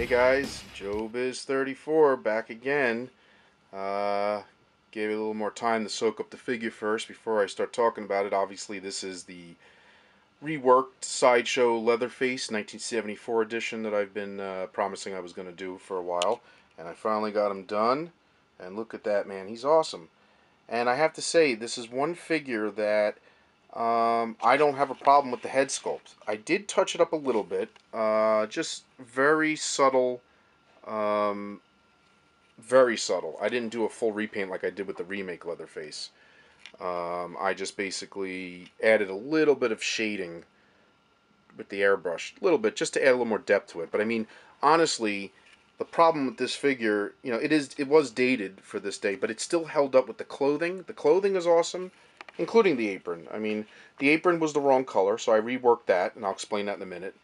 Hey guys, Joebizz34 back again. Gave it a little more time to soak up the figure first before I start talking about it. Obviously, this is the reworked Sideshow Leatherface 1974 edition that I've been promising I was going to do for a while. And I finally got him done. And look at that, man. He's awesome. And I have to say, this is one figure that I don't have a problem with the head sculpt. I did touch it up a little bit. Just very subtle. Very subtle. I didn't do a full repaint like I did with the remake Leatherface. I just basically added a little bit of shading with the airbrush. A little bit, just to add a little more depth to it. But I mean, honestly, the problem with this figure, you know, it was dated for this day, but it still held up with the clothing. The clothing is awesome, including the apron. I mean, the apron was the wrong color, so I reworked that, and I'll explain that in a minute.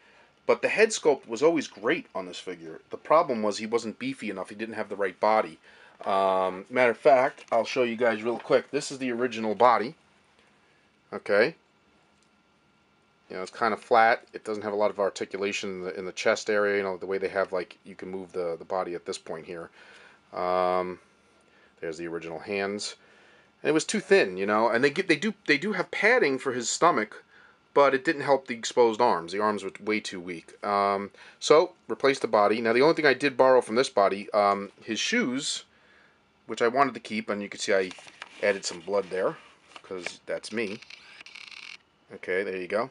But the head sculpt was always great on this figure. The problem was he wasn't beefy enough. He didn't have the right body. Matter of fact, I'll show you guys real quick. This is the original body. Okay. You know, it's kind of flat. It doesn't have a lot of articulation in the chest area. You know, the way they have, like, you can move the body at this point here. There's the original hands. And it was too thin, you know. And they do have padding for his stomach, but it didn't help the exposed arms. The arms were way too weak. So, replaced the body. Now, the only thing I did borrow from this body, his shoes, which I wanted to keep, and you can see I added some blood there, because that's me. Okay, there you go.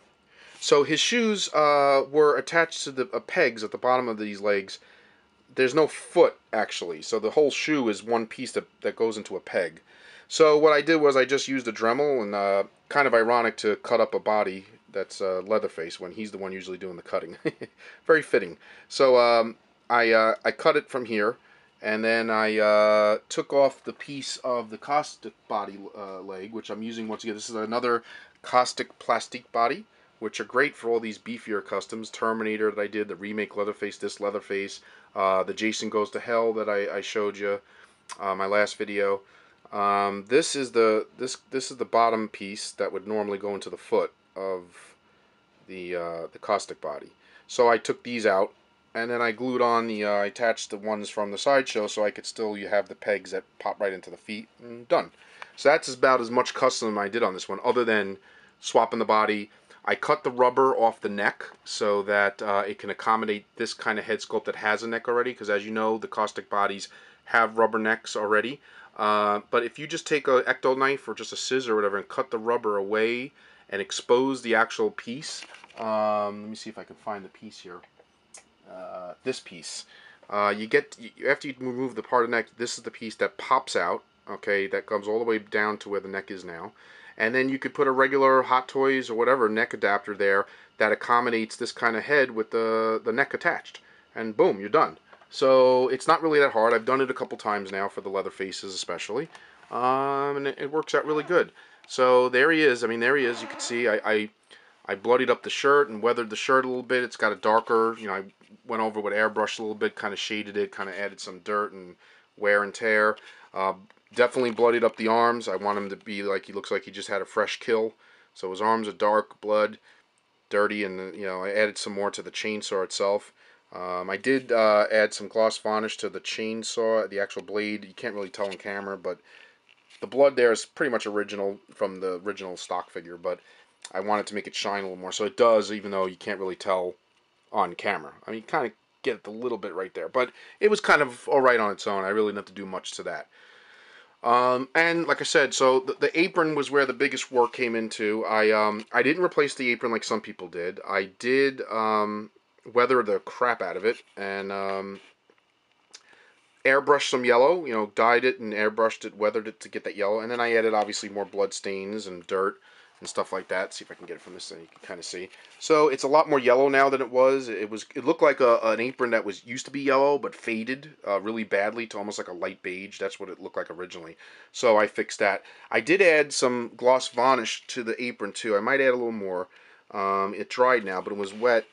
So, his shoes were attached to the pegs at the bottom of these legs. There's no foot, actually, so the whole shoe is one piece that goes into a peg. So what I did was I just used a Dremel, and kind of ironic to cut up a body that's Leatherface when he's the one usually doing the cutting. Very fitting. So I cut it from here, and then I took off the piece of the caustic body leg, which I'm using once again. This is another caustic plastic body, which are great for all these beefier customs. Terminator that I did, the remake Leatherface, this Leatherface, the Jason Goes to Hell that I showed you my last video. This is the bottom piece that would normally go into the foot of the caustic body. So I took these out, and then I glued on I attached the ones from the Sideshow so I could still have the pegs that pop right into the feet, and done. So that's about as much custom I did on this one, other than swapping the body. I cut the rubber off the neck so that it can accommodate this kind of head sculpt that has a neck already, because as you know, the caustic bodies have rubber necks already. But if you just take an ecto knife or just a scissor or whatever and cut the rubber away and expose the actual piece, let me see if I can find the piece here. This piece. After you remove the part of the neck, this is the piece that pops out. Okay, that comes all the way down to where the neck is now. And then you could put a regular Hot Toys or whatever neck adapter there that accommodates this kind of head with the neck attached. And boom, you're done. So it's not really that hard. I've done it a couple times now for the Leatherfaces especially. And it works out really good. So there he is. I mean, there he is. You can see I bloodied up the shirt and weathered the shirt a little bit. It's got a darker, you know, I went over with airbrush a little bit, kind of shaded it, kind of added some dirt and wear and tear. Definitely bloodied up the arms. I want him to be like he looks like he just had a fresh kill. So his arms are dark, blood, dirty, and you know, I added some more to the chainsaw itself. I did add some gloss varnish to the chainsaw, the actual blade. You can't really tell on camera, but the blood there is pretty much original from the original stock figure, but I wanted to make it shine a little more. So it does, even though you can't really tell on camera. I mean, you kind of get it a little bit right there, but it was kind of alright on its own. I really didn't have to do much to that. And like I said, so the apron was where the biggest work came into. I didn't replace the apron like some people did. I did weather the crap out of it and airbrushed some yellow, you know, dyed it and airbrushed it, weathered it to get that yellow, and then I added obviously more blood stains and dirt and stuff like that. See if I can get it from this thing, you can kind of see. So it's a lot more yellow now than it was. It looked like an apron that used to be yellow but faded really badly to almost like a light beige. That's what it looked like originally. So I fixed that. I did add some gloss varnish to the apron too. I might add a little more. It dried now, but it was wet.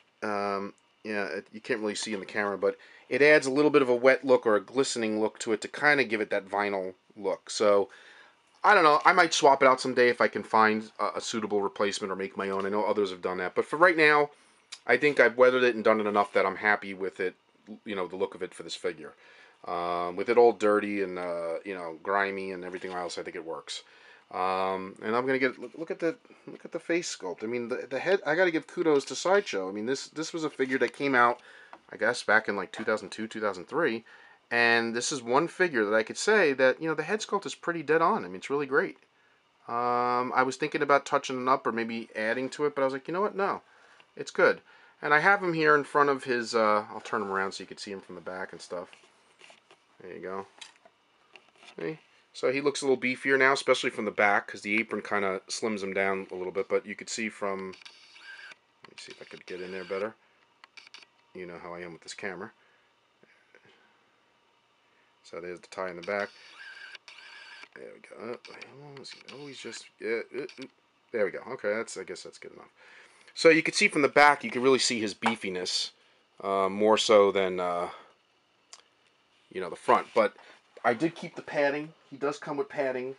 Yeah, you can't really see in the camera, but it adds a little bit of a wet look or a glistening look to it to kind of give it that vinyl look. So I don't know. I might swap it out someday if I can find a suitable replacement or make my own. I know others have done that. But for right now, I think I've weathered it and done it enough that I'm happy with it you know, the look of it for this figure. With it all dirty and you know, grimy and everything else, I think it works. And I'm gonna get look at the face sculpt. I mean, the head. I gotta give kudos to Sideshow. I mean, this was a figure that came out, I guess, back in like 2002, 2003, and this is one figure that I could say that, you know, the head sculpt is pretty dead on. I mean, it's really great. I was thinking about touching it up or maybe adding to it, but I was like, you know what? No, it's good. And I have him here in front of his. I'll turn him around so you can see him from the back and stuff. There you go. See? So he looks a little beefier now, especially from the back, because the apron kind of slims him down a little bit. But you could see from, let me see if I could get in there better. You know how I am with this camera. So there's the tie in the back. There we go. Oh, he's just, yeah, there we go. Okay, I guess that's good enough. So you can see from the back, you can really see his beefiness, more so than, you know, the front. But I did keep the padding. He does come with padding,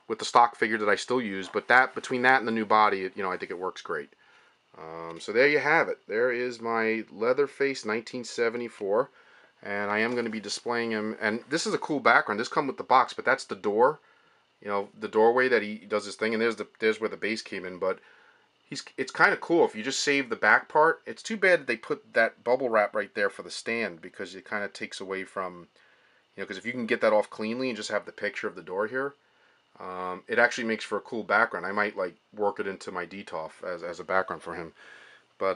with the stock figure that I still use. But that, between that and the new body, you know, I think it works great. So there you have it. There is my Leatherface 1974, and I am going to be displaying him. And this is a cool background. This comes with the box, but that's the door. You know, the doorway that he does his thing, and there's where the base came in. But it's kind of cool if you just save the back part. It's too bad that they put that bubble wrap right there for the stand, because it kind of takes away from, you know, because if you can get that off cleanly and just have the picture of the door here, it actually makes for a cool background. I might like work it into my DTOF as a background for him. But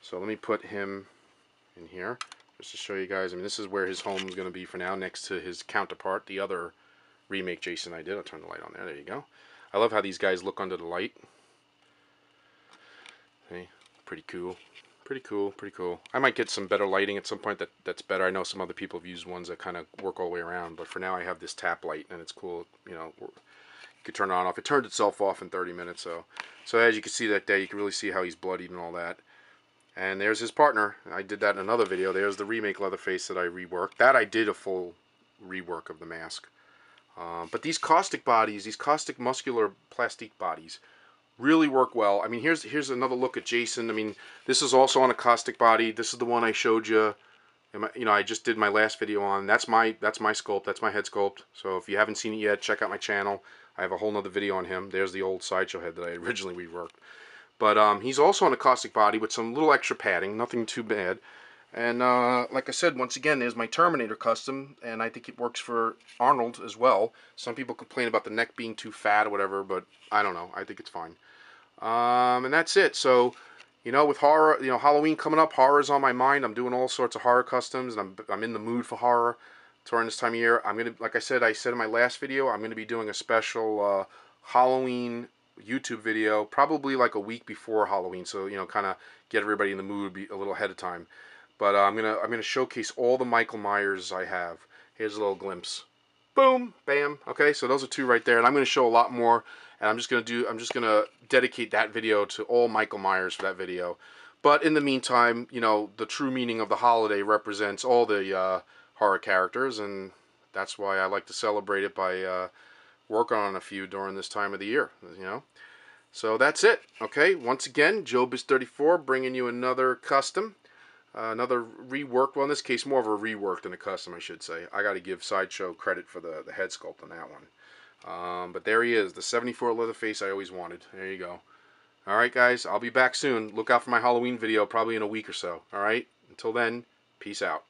so let me put him in here just to show you guys. I mean, this is where his home is going to be for now, next to his counterpart, the other remake Jason I did. I'll turn the light on there. There you go. I love how these guys look under the light. See? Pretty cool. Pretty cool. Pretty cool. I might get some better lighting at some point that's better. I know some other people have used ones that kind of work all the way around, but for now I have this tap light, and it's cool. You know, you could turn it on off. It turned itself off in 30 minutes, so as you can see that day, you can really see how he's bloodied and all that. And there's his partner. I did that in another video. There's the remake Leatherface that I reworked. That I did a full rework of the mask. But these caustic bodies, these caustic muscular plastique bodies, really work well. I mean, here's another look at Jason. I mean, this is also on a caustic body. This is the one I showed you. You know, I just did my last video on. That's my sculpt. That's my head sculpt. So if you haven't seen it yet, check out my channel. I have a whole nother video on him. There's the old Sideshow head that I originally reworked. But he's also on a caustic body with some little extra padding. Nothing too bad. And like I said, once again, there's my Terminator custom, and I think it works for Arnold as well. Some people complain about the neck being too fat or whatever, but I don't know. I think it's fine. And that's it. So, you know, with horror, you know, Halloween coming up, horror's on my mind. I'm doing all sorts of horror customs, and I'm in the mood for horror during this time of year. I'm gonna, like I said in my last video, I'm gonna be doing a special Halloween YouTube video, probably like a week before Halloween. So, you know, kind of get everybody in the mood a little ahead of time. But I'm gonna showcase all the Michael Myers I have. Here's a little glimpse. Boom, bam. Okay, so those are two right there, and I'm gonna show a lot more. And I'm just gonna dedicate that video to all Michael Myers for that video. But in the meantime, you know, the true meaning of the holiday represents all the horror characters, and that's why I like to celebrate it by working on a few during this time of the year. You know. So that's it. Okay. Once again, Joebizz34 bringing you another custom. Another rework, well in this case more of a rework than a custom, I should say. I got to give Sideshow credit for the head sculpt on that one. But there he is, the 74 Leatherface I always wanted. There you go. Alright guys, I'll be back soon. Look out for my Halloween video probably in a week or so. Alright, until then, peace out.